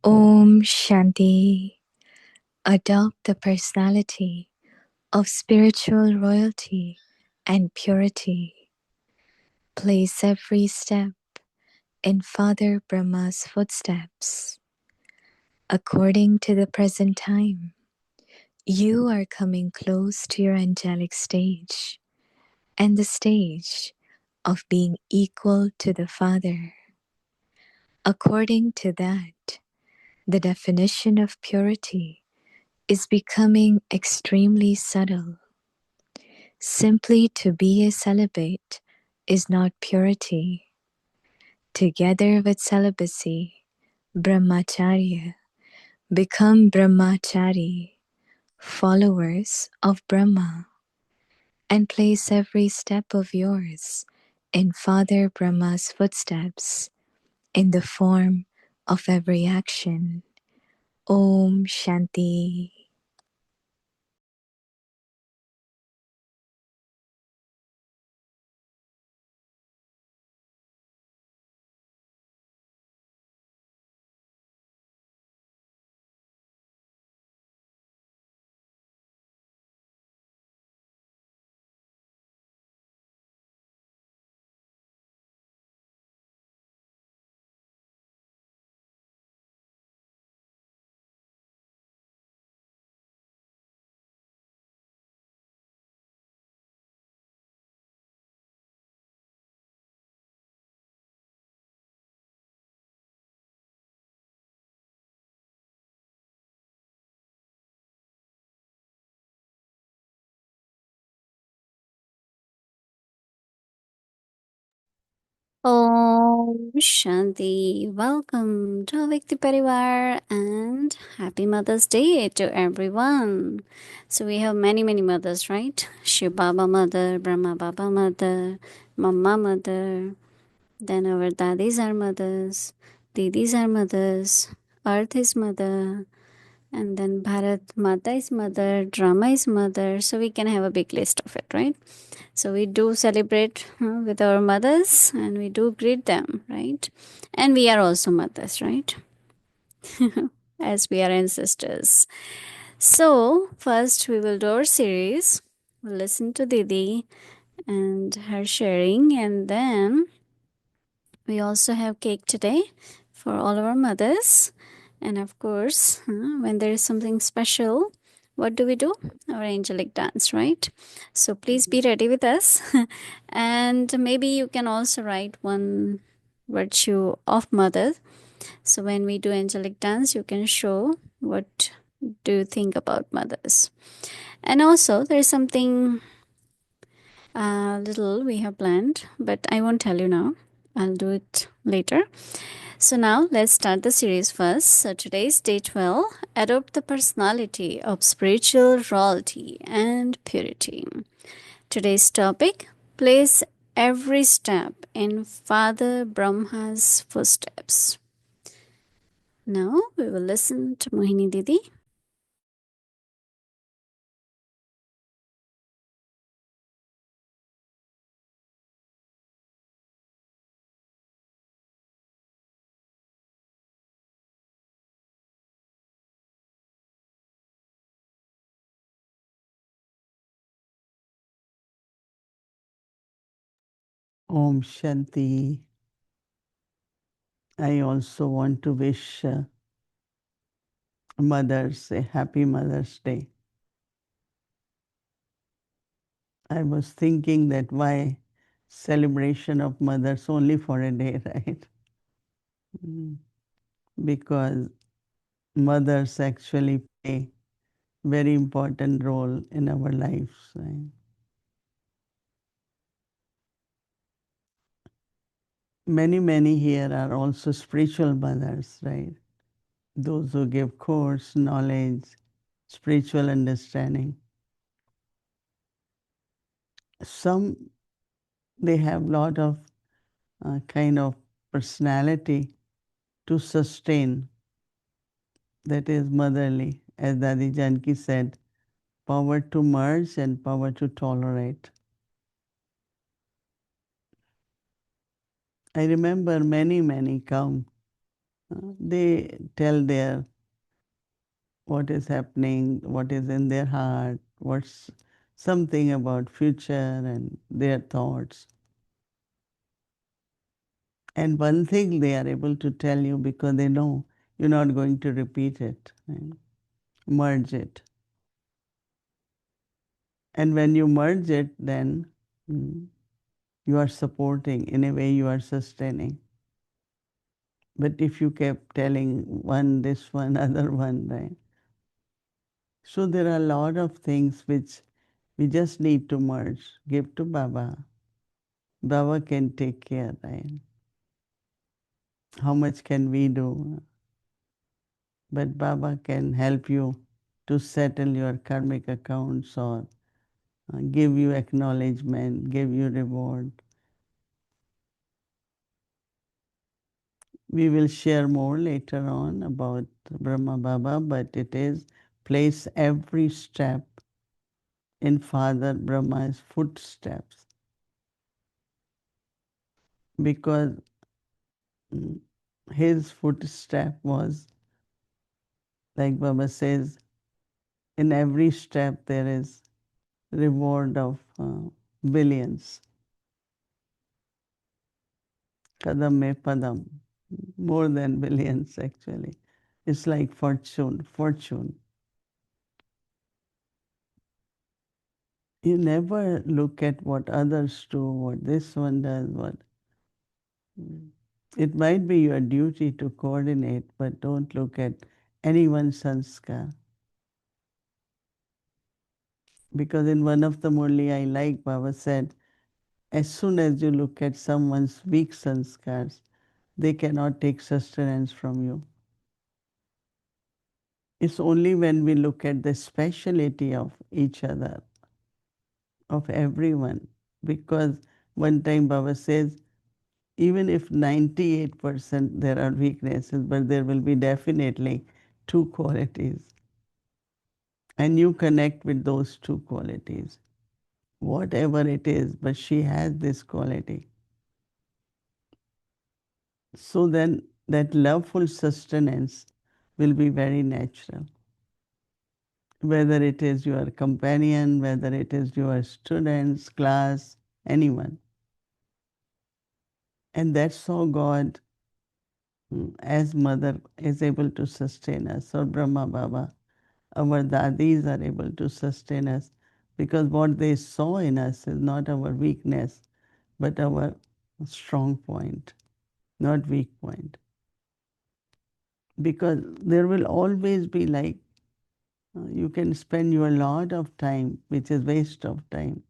Om Shanti. Adopt the personality of spiritual royalty and purity. Place every step in Father Brahma's footsteps. According to the present time, you are coming close to your angelic stage and the stage of being equal to the Father. According to that, the definition of purity is becoming extremely subtle. Simply to be a celibate is not purity. Together with celibacy, brahmacharya, become brahmachari, followers of Brahma, and place every step of yours in Father Brahma's footsteps in the form of every action. Om Shanti. Om Shanti. Welcome to Vikti Parivar and happy Mother's Day to everyone. So we have many mothers, right? Shiv Baba mother, Brahma Baba mother, Mama mother, then our dadis are mothers, didis are mothers, Earth is mother, and then Bharat Mata is mother, Drama is mother. So we can have a big list of it, right? So we do celebrate with our mothers and we do greet them, right? And we are also mothers, right? As we are ancestors. So first we will do our series. We'll listen to Didi and her sharing, and then we also have cake today for all our mothers. And of course, when there is something special, what do we do? Our angelic dance, right? So please be ready with us. And maybe you can also write one virtue of mother. So when we do angelic dance, you can show what do you think about mothers. And also, there is something little we have planned, but I won't tell you now. I'll do it later. So now let's start the series first. So today's day 12, adopt the personality of spiritual royalty and purity. Today's topic, place every step in Father Brahma's footsteps. Now we will listen to Mohini Didi. Om Shanti. I also want to wish mothers a happy Mother's Day. I was thinking that why celebration of mothers only for a day, right? Because mothers actually play very important role in our lives. Right? Many here are also spiritual mothers, right? Those who give course, knowledge, spiritual understanding. Some, they have lot of kind of personality to sustain, that is motherly. As Dadi Janki said, power to merge and power to tolerate. I remember many come They tell their what is happening, what is in their heart, what's something about future and their thoughts. And one thing they are able to tell you because they know you're not going to repeat it, right? Merge it. And when you merge it, then you are supporting, in a way you are sustaining. But if you kept telling one, this one, other one, right? So there are a lot of things which we just need to merge, give to Baba. Baba can take care, right? How much can we do? But Baba can help you to settle your karmic accounts or give you acknowledgement, give you reward. We will share more later on about Brahma Baba, but it is place every step in Father Brahma's footsteps because his footstep was, like Baba says, in every step there is reward of billions. Kadam me padam, more than billions actually. It's like fortune, fortune. You never look at what others do, what this one does, what. It might be your duty to coordinate, but don't look at anyone's sanskar. Because in one of the Murli I like, Baba said, as soon as you look at someone's weak sanskars, they cannot take sustenance from you. It's only when we look at the speciality of each other, of everyone. Because one time Baba says, even if 98% there are weaknesses, but there will be definitely two qualities. And you connect with those two qualities. Whatever it is, but she has this quality. So then that loveful sustenance will be very natural. Whether it is your companion, whether it is your students, class, anyone. And that's how God, as mother, is able to sustain us, or Brahma Baba. Our dadis are able to sustain us because what they saw in us is not our weakness, but our strong point, not weak point. Because there will always be like, you can spend your lot of time, which is waste of time.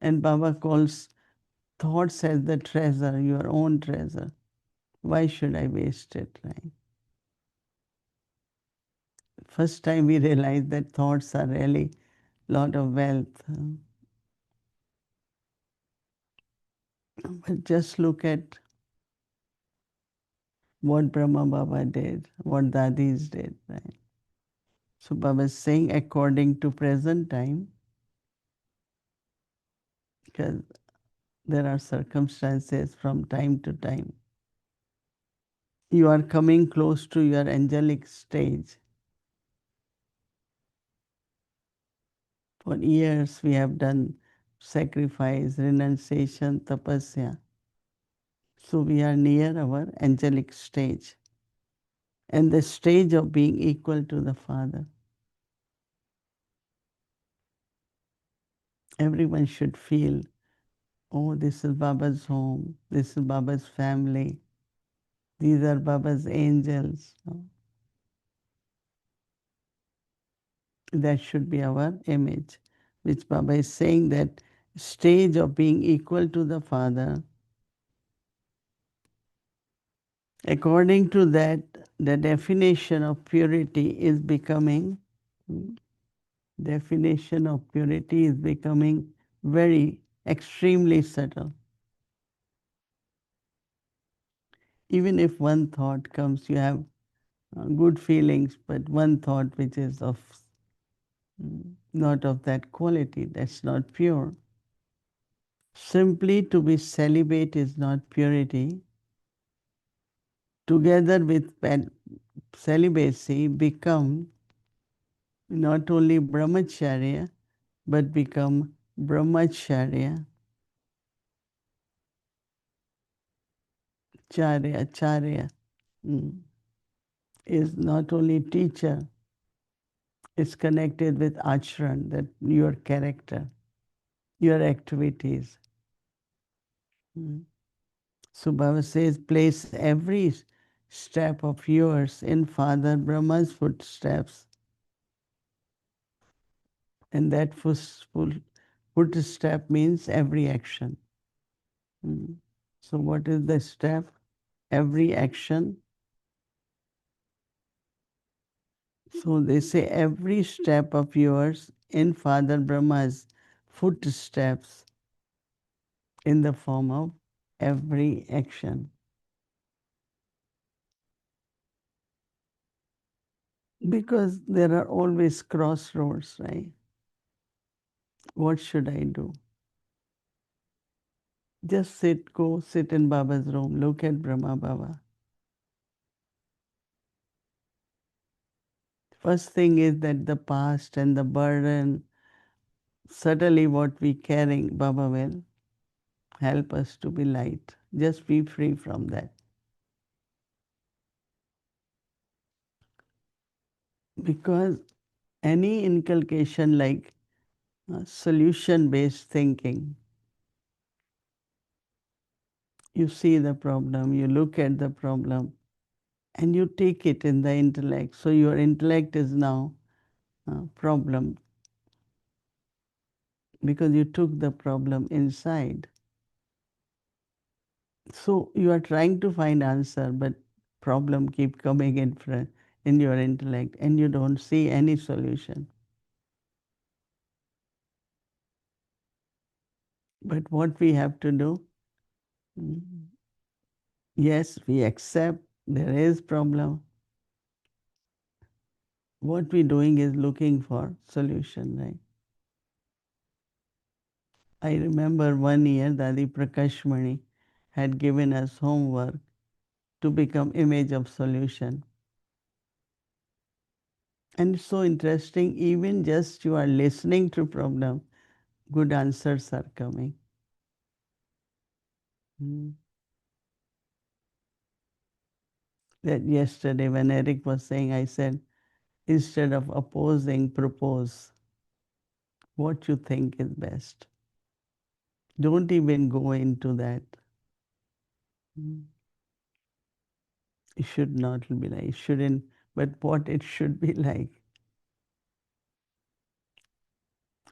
And Baba calls thoughts as the treasure, your own treasure. Why should I waste it, right? First time we realize that thoughts are really lot of wealth. But just look at what Brahma Baba did, what Dadis did, right? So Baba is saying according to present time, because there are circumstances from time to time. You are coming close to your angelic stage. For years we have done sacrifice, renunciation, tapasya. So we are near our angelic stage and the stage of being equal to the Father. Everyone should feel, oh, this is Baba's home, this is Baba's family, these are Baba's angels. That should be our image, which Baba is saying that stage of being equal to the Father. According to that, the definition of purity is becoming very extremely subtle. Even if one thought comes, you have good feelings, but one thought which is of not of that quality, that's not pure. Simply to be celibate is not purity. together with celibacy, become not only brahmacharya, but become brahmacharya, charya, is not only teacher, it's connected with acharan, that your character, your activities. So Baba says, place every step of yours in Father Brahma's footsteps. And that footstep means every action. So what is the step? Every action. So they say every step of yours in Father Brahma's footsteps in the form of every action. Because there are always crossroads, right? What should I do? Just go sit in Baba's room, look at Brahma Baba. First thing is that the past and the burden, certainly what we carrying, Baba will help us to be light. Just be free from that. Because any inculcation like solution-based thinking, you see the problem, you look at the problem, and you take it in the intellect. So your intellect is now a problem because you took the problem inside. So you are trying to find answer, but problem keep coming in front in your intellect, and you don't see any solution. But what we have to do? Yes, we accept there is problem. What we're doing is looking for solution, right? I remember one year Dadi Prakashmani had given us homework to become image of solution. And it's so interesting, even just you are listening to problem, good answers are coming. That yesterday when Eric was saying, I said, instead of opposing, propose what you think is best. Don't even go into that. It should not be like, it shouldn't, but what it should be like.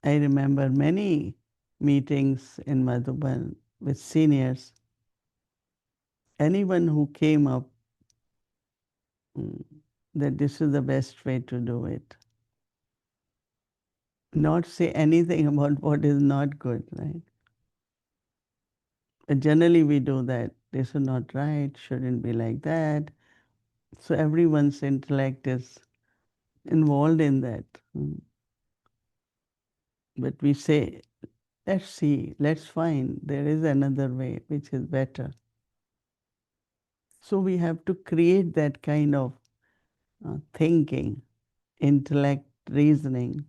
I remember many meetings in Madhuban with seniors. Anyone who came up that this is the best way to do it. Not say anything about what is not good, right? But generally we do that. This is not right, shouldn't be like that. So everyone's intellect is involved in that. But we say, let's see, let's find, there is another way which is better. So we have to create that kind of thinking, intellect, reasoning,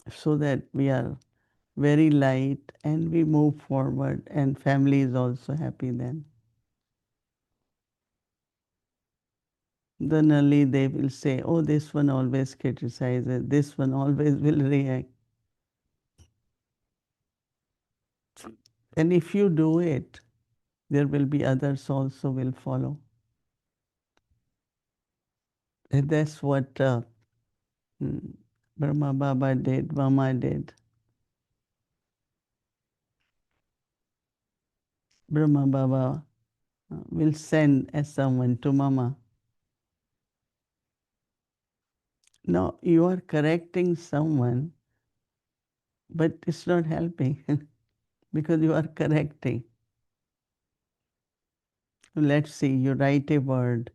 so that we are very light and we move forward, and family is also happy then. Then only they will say, oh, this one always criticizes, this one always will react. And if you do it, there will be others also will follow. And that's what Brahma Baba did, Mama did. Brahma Baba will send as someone to Mama. Now you are correcting someone, but it's not helping because you are correcting. Let's see, you write a word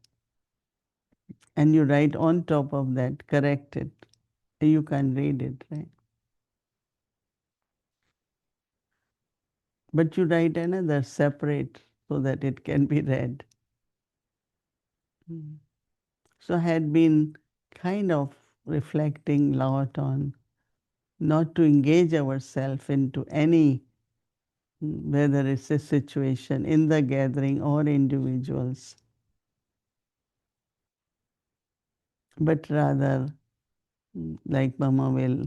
and you write on top of that, correct it. You can read it, right? But you write another separate so that it can be read. So I had been kind of reflecting a lot on not to engage ourselves into any, whether it's a situation in the gathering or individuals, but rather, like Mama will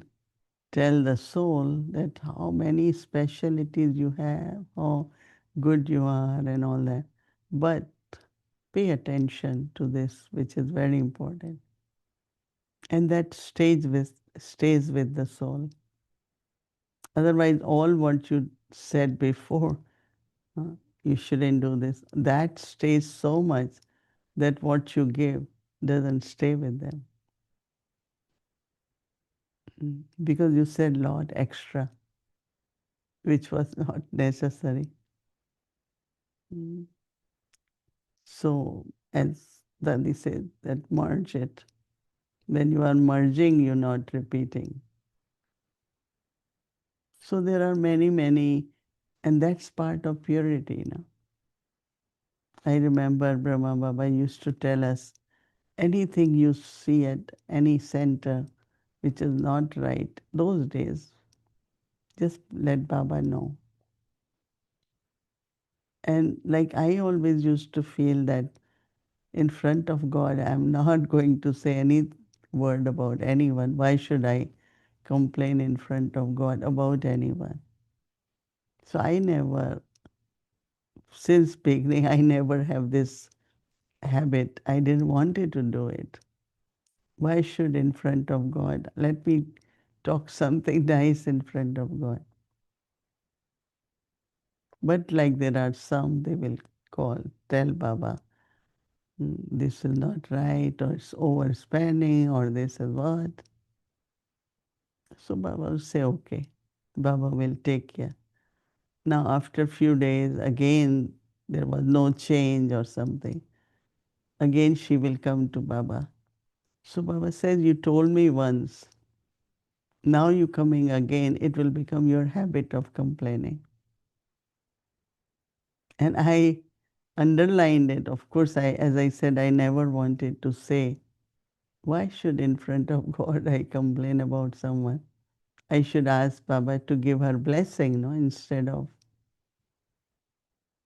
tell the soul that how many specialties you have, how good you are, and all that. But pay attention to this, which is very important. And that stays with the soul. Otherwise, all what you said before, uh, you shouldn't do this, that stays so much that what you give doesn't stay with them. Because you said lot extra, which was not necessary. Mm. So, as Dadi said, that merge it. When you are merging, you're not repeating. So there are many, many, and that's part of purity now. I remember Brahma Baba used to tell us, anything you see at any center which is not right, those days, just let Baba know. And like I always used to feel that in front of God, I'm not going to say any word about anyone. Why should I complain in front of God about anyone? So I never, since beginning, I never have this habit. I didn't want to do it. Why should in front of God? Let me talk something nice in front of God. But like there are some, they will tell Baba, this is not right, or it's overspending, or this is what. So Baba will say, okay, Baba will take care. Now after a few days, again, there was no change or something. Again, she will come to Baba. So Baba says, you told me once, now you coming again, it will become your habit of complaining. And I underlined it. Of course, as I said, I never wanted to say, why should in front of God I complain about someone? I should ask Baba to give her blessing, no, instead of.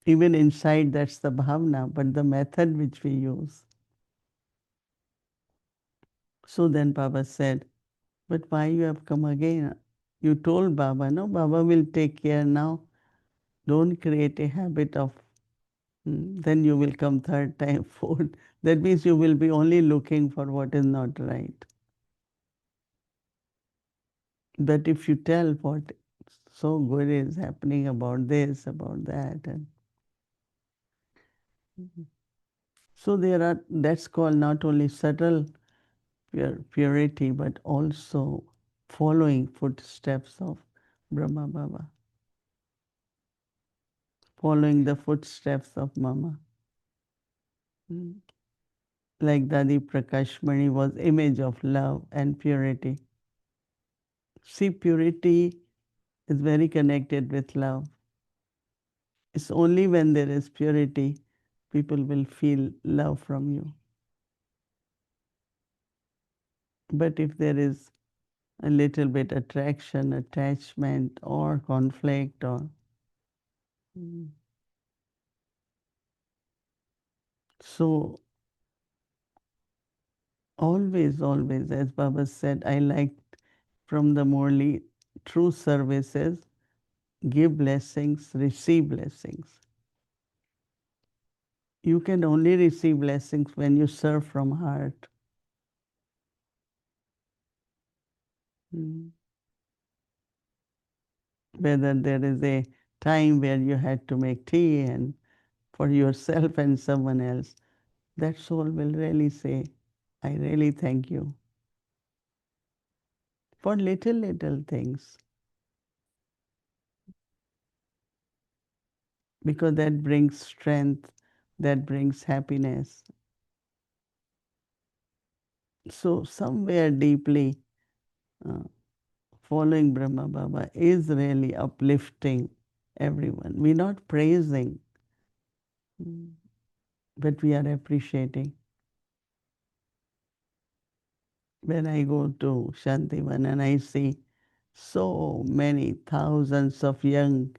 Even inside, that's the bhavna, but the method which we use. So then Baba said, but why you have come again? You told Baba, no, Baba will take care now. Don't create a habit of, then you will come third time, fourth. That means you will be only looking for what is not right. But if you tell what so good is happening about this, about that, and so that's called not only subtle purity, but also following footsteps of Brahma Baba, following the footsteps of Mama. Like Dadi Prakashmani was image of love and purity. See, purity is very connected with love. It's only when there is purity, people will feel love from you. But if there is a little bit attraction, attachment, or conflict, or so always, always, as Baba said, I like from the Morley true services, give blessings, receive blessings. You can only receive blessings when you serve from heart. Whether there is a time where you had to make tea and for yourself and someone else, that soul will really say, I really thank you for little, little things, because that brings strength, that brings happiness. So, somewhere deeply, uh, following Brahma Baba is really uplifting everyone. We're not praising, Mm. But we are appreciating. When I go to Shantivan and I see so many thousands of young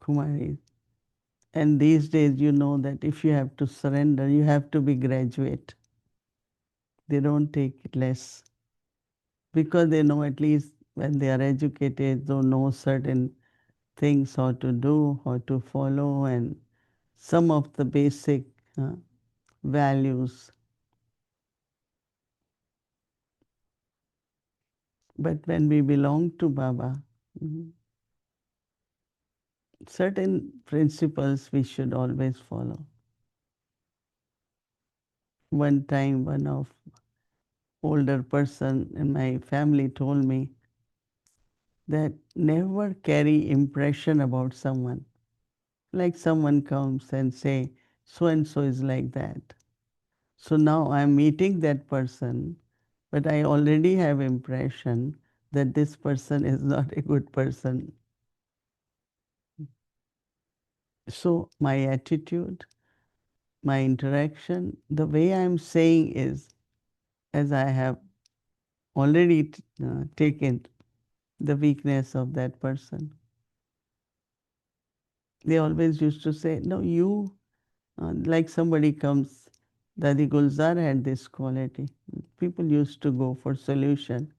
Kumaris, and these days you know that if you have to surrender, you have to be graduate. They don't take it less because they know at least when they are educated, they know certain things how to do, how to follow, and some of the basic uh, values. But when we belong to Baba, certain principles we should always follow. One time, one of older person in my family told me that never carry impression about someone. Like someone comes and say, so and so is like that. So now I'm meeting that person, but I already have impression that this person is not a good person. So my attitude, my interaction, the way I'm saying is, as I have already taken the weakness of that person. They always used to say, no, you, like somebody comes, Dadi Gulzar had this quality. People used to go for solution.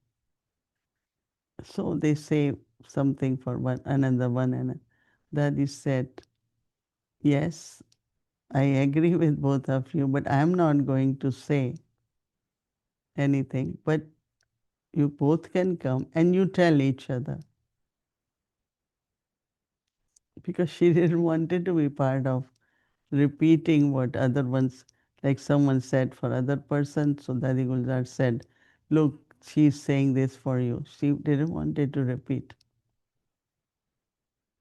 So they say something for one another one, and Dadi said, yes, I agree with both of you, but I'm not going to say anything. But you both can come and you tell each other. Because she didn't want it to be part of repeating what other ones, like someone said for other person. So Dadi Gulzar said, look, she's saying this for you. She didn't want it to repeat.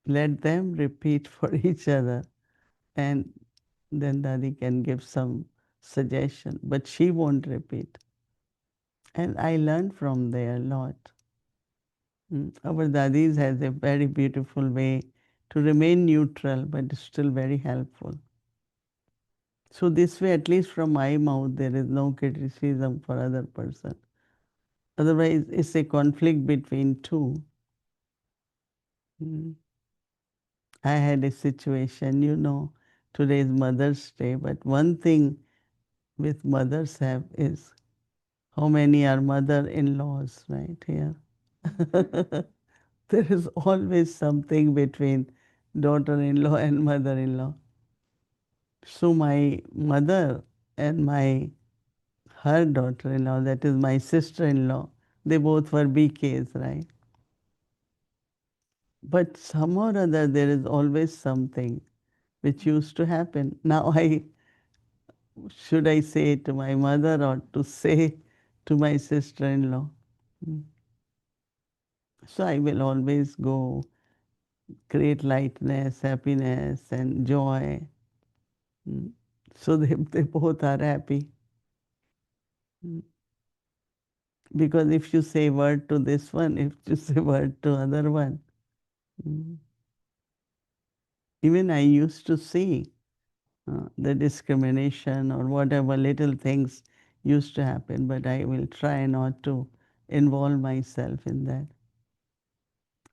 Let them repeat for each other, and then Dadi can give some suggestion, but she won't repeat. And I learned from there a lot. Our Dadis has a very beautiful way to remain neutral, but still very helpful. So this way, at least from my mouth, there is no criticism for other person. Otherwise, it's a conflict between two. Mm. I had a situation, today is Mother's Day, but one thing with mothers have is how many are mother-in-laws, right here. There is always something between daughter-in-law and mother-in-law. So my mother and her daughter-in-law, that is my sister-in-law, they both were BKs, right? But somehow or other, there is always something which used to happen. Now, should I say to my mother or to say to my sister-in-law? Mm. So I will always go create lightness, happiness, and joy. Mm. So they both are happy. Mm. Because if you say word to this one, if you say word to other one, mm. Even I used to see the discrimination or whatever little things used to happen, but I will try not to involve myself in that.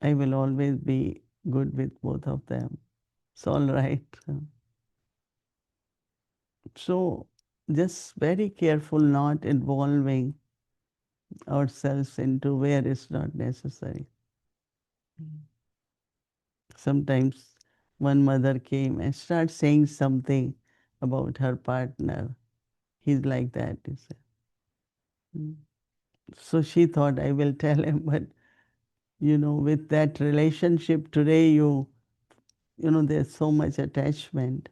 I will always be good with both of them. It's all right. So just very careful not involving ourselves into where it's not necessary. Sometimes one mother came and started saying something about her partner. He's like that, he said. Mm. So she thought, I will tell him, but with that relationship today, there's so much attachment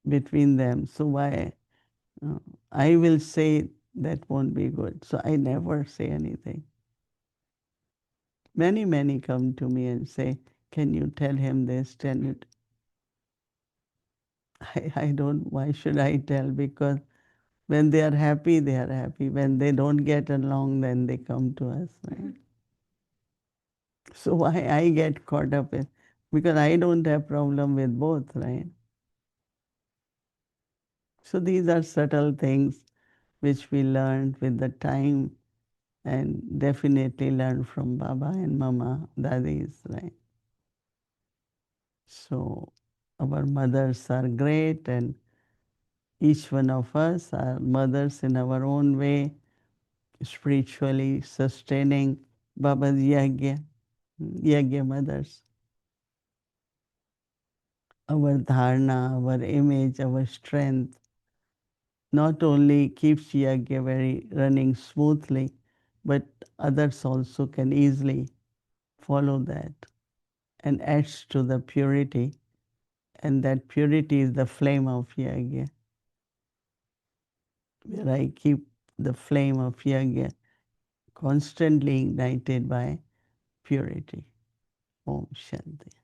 between them. So why uh, I will say that won't be good. So I never say anything. Many, many come to me and say, can you tell him this? I don't, why should I tell? Because when they are happy, they are happy. When they don't get along, then they come to us, right? So why I get caught up in because I don't have problem with both, right? So these are subtle things which we learned with the time and definitely learned from Baba and Mama, Dadis, right? So our mothers are great, and each one of us are mothers in our own way, spiritually sustaining Baba's yagya mothers. Our dharana, our image, our strength not only keeps yagya very running smoothly, but others also can easily follow that and adds to the purity. And that purity is the flame of yagya, where I keep the flame of yagya constantly ignited by purity. Om Shanti.